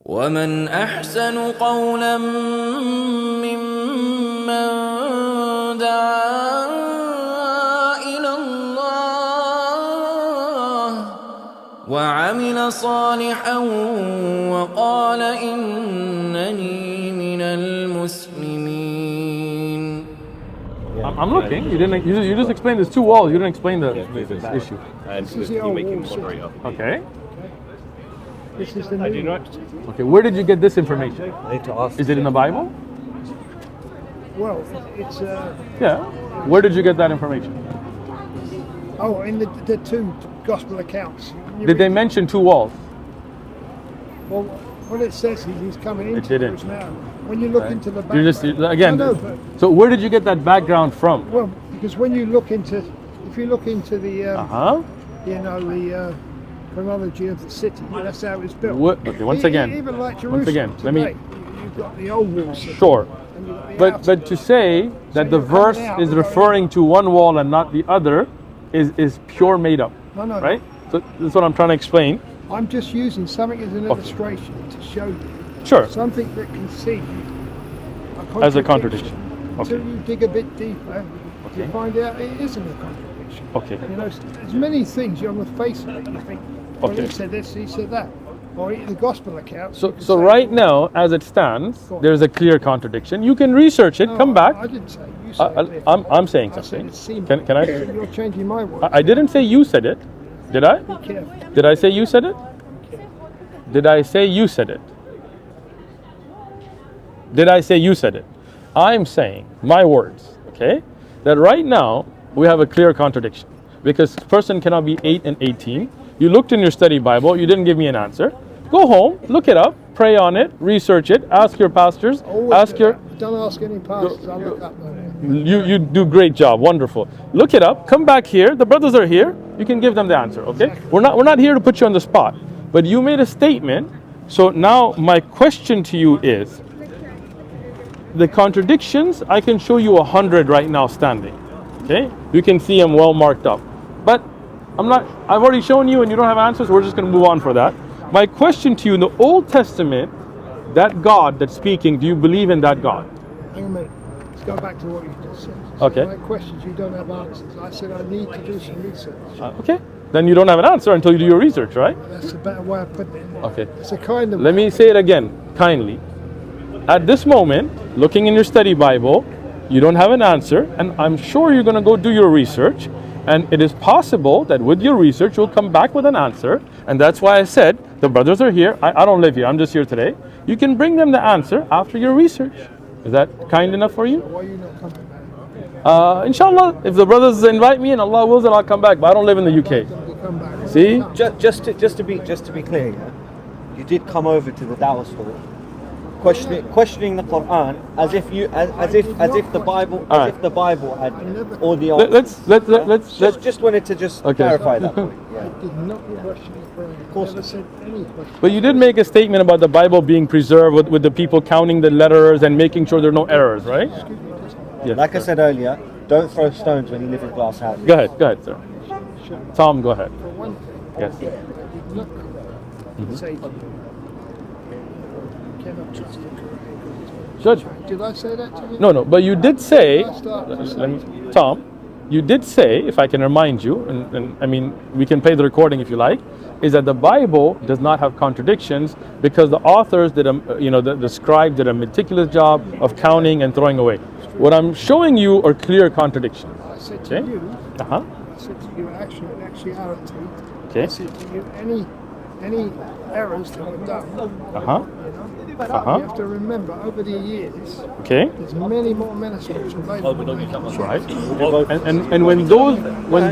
ومن أحسن قولا ممن دعا إلى الله وعمل صالحا وقال إنني من المسلمين. I'm looking. You just explained there's two walls. You didn't explain the issue. And you make him moderator. Okay. This is the I do new not. Okay. Where did you get this information? I need to ask. Is it in the Bible? Well, it's Yeah. Where did you get that information? in the two gospel accounts. You Did they read- mention two walls? Well, what it says is he's coming into didn't. us now. When you look into the You just background, again. No, but, So where did you get that background from? well, because when you look into, if you look into the, the chronology of the city, that's how it's built. Okay. Once again. Even like Jerusalem Once again. Let me. today, you've got the old wall city, Sure. and you've got the But outer to say that the you're coming verse out is without- referring to one wall and not the other is pure made up. No. Right? So that's what I'm trying to explain. I'm just using something as an illustration to show you Sure. something that can see As a contradiction. Until Okay. you dig a bit deeper, Okay. you find out it isn't a contradiction. Okay. You know, there's many things on the face of it. You think, well, Okay. he said this, he said that, or the gospel accounts. you can So say, right now, as it stands, Go on. there's a clear contradiction. You can research it. No, Come back. I didn't say. You said it. I'm saying I said something. it seemed. Can I? You're changing my words. I didn't say you said it. Did I? Be careful. Did I say you said it? Did I say you said it? Did I say you said it? I'm saying my words, okay? That right now we have a clear contradiction because a person cannot be 8 and 18. You looked in your study Bible, you didn't give me an answer. Go home, look it up, pray on it, research it, ask your pastors, Always ask do your that. Don't ask any pastors. I'll look up on it. you do great job, wonderful. Look it up, come back here, the brothers are here, you can give them the answer, okay? We're not here to put you on the spot, but you made a statement, so now my question to you is, the contradictions, I can show you 100 right now standing, okay? You can see them well marked up, but I've already shown you and you don't have answers, we're just gonna move on for that. My question to you, in the Old Testament, that God that's speaking, do you believe in that God? Hang on a minute. Let's go back to what you just said. Okay. My questions, you don't have answers. I said I need to do some research. Okay, then you don't have an answer until you do your research, right? That's a better way of putting it. Okay. It's a kind of. Let me say it again, kindly. At this moment, looking in your study Bible, you don't have an answer, and I'm sure you're going to go do your research, and it is possible that with your research you'll come back with an answer, and that's why I said the brothers are here. I don't live here, I'm just here today. You can bring them the answer after your research. Is that kind enough for you? Why are you not coming back? Inshallah, if the brothers invite me and Allah wills it, I'll come back, but I don't live in the UK. You come back. See? Just to be clear, yeah? You did come over to the Dawah store, questioning the Quran as if the Bible Alright. if the Bible had all the Let's just wanted to Okay. clarify that point. I Yeah. did not question the Quran. Of course Never not. said any question. But you did make a statement about the Bible being preserved with the people counting the letters and making sure there are no errors, right? Yes. Like I said earlier, don't throw stones when you live in glass houses. Go ahead, sir. Tom, go ahead. For one thing, Yes. I did not come say to you, you cannot trust the Quran. Judge. Did I say that to you? No, but you did say, Did I start to say let me, to you? Tom, you did say, if I can remind you, and I mean, we can play the recording if you like, is that the Bible does not have contradictions because the authors did the scribe did a meticulous job of counting and throwing away. What I'm showing you are clear contradictions. I said to Okay. you, Uh-huh. I said to you actuality. Okay. I said to you, any errors that were done, Uh-huh. you have to remember over the years, Okay. there's many more manuscripts available. Right. And when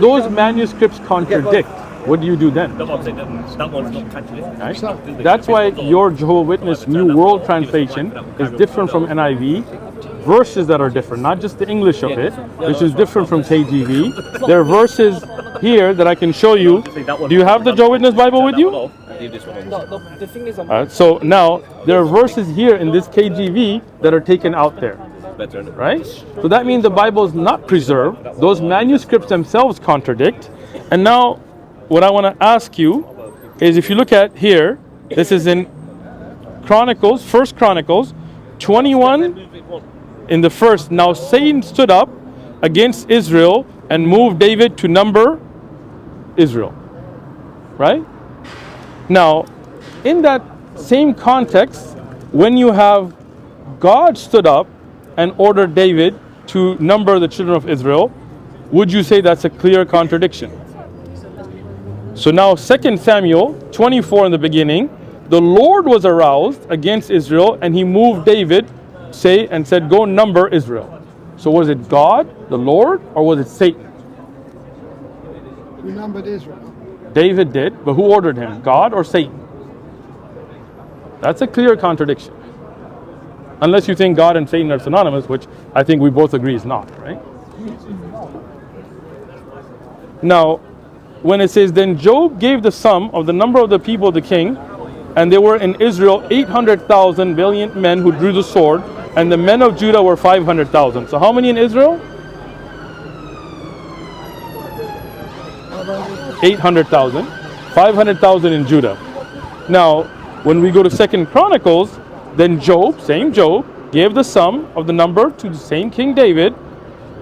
those manuscripts contradict, what do you do then? That one's not contradictory. Right? That's why your Jehovah's Witness New World Translation is different from NIV. Verses that are different, not just the English of it, which is different from KJV. There are verses here that I can show you. Do you have the Jehovah's Witness Bible with you? The thing is, So now there are verses here in this KJV that are taken out there. better. Right? So that means the Bible is not preserved. Those manuscripts themselves contradict. And now what I want to ask you is, if you look at here, this is in Chronicles, First Chronicles 21 in the first. Now Satan stood up against Israel and moved David to number Israel. Right? Now, in that same context, when you have God stood up and ordered David to number the children of Israel, would you say that's a clear contradiction? So now 2 Samuel 24 in the beginning, the Lord was aroused against Israel and he moved David and said, go number Israel. So was it God, the Lord, or was it Satan? Who numbered Israel? David did, but who ordered him? God or Satan? That's a clear contradiction. Unless you think God and Satan are synonymous, which I think we both agree is not, right? Now, when it says, then Job gave the sum of the number of the people the king, and there were in Israel 800,000 valiant men who drew the sword, and the men of Judah were 500,000. So how many in Israel? 800,000. 500,000 in Judah. Now, when we go to 2 Chronicles, then Job, same Job, gave the sum of the number to the same King David.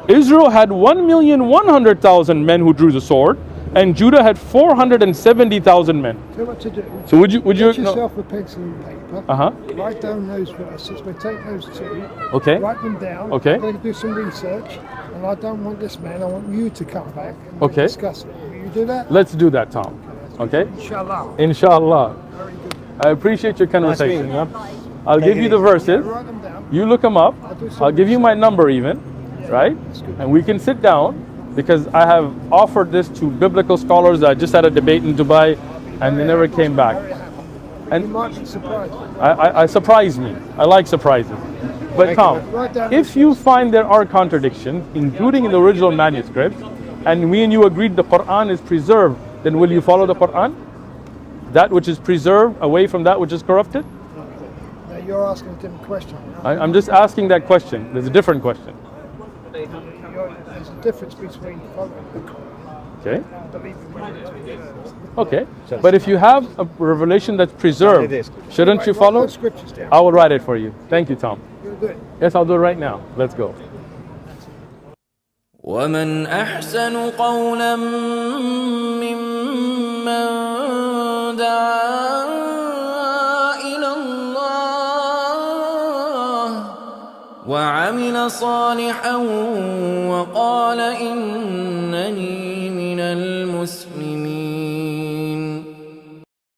Israel had 1,100,000 men who drew the sword, and Judah had 470,000 men. Tell what to do. So would you Get yourself a pencil and paper. Write down those verses. We take those two. Okay. Write them down. Okay. I'm going to do some research, and I don't want this man. I want you to come back and we'll Okay. discuss it. Will you do that? Let's do that, Tom. Okay? Inshallah. Inshallah. Very good. I appreciate your Nice meeting conversation. you. I'll give you the verses. Write them down. You look them up. I'll give you my number even, right? And we can sit down, because I have offered this to biblical scholars. I just had a debate in Dubai and they never came back. You And might be surprised. I surprise me. I like surprises. But Tom, if you find there are contradictions, including in the original manuscript, and me and you agreed the Quran is preserved, then will you follow the Quran? That which is preserved away from that which is corrupted? Now you're asking a different question. I'm just asking that question. There's a different question. There's a difference between following the Quran Okay? and believing what Okay. But if you have a revelation that's preserved, shouldn't you Write follow? those scriptures down. I will write it for you. Thank you, Tom. You'll do it. Yes, I'll do it right now. Let's go. ومن أحسن قولا ممن دعا إلى الله وعمل صالحا وقال إن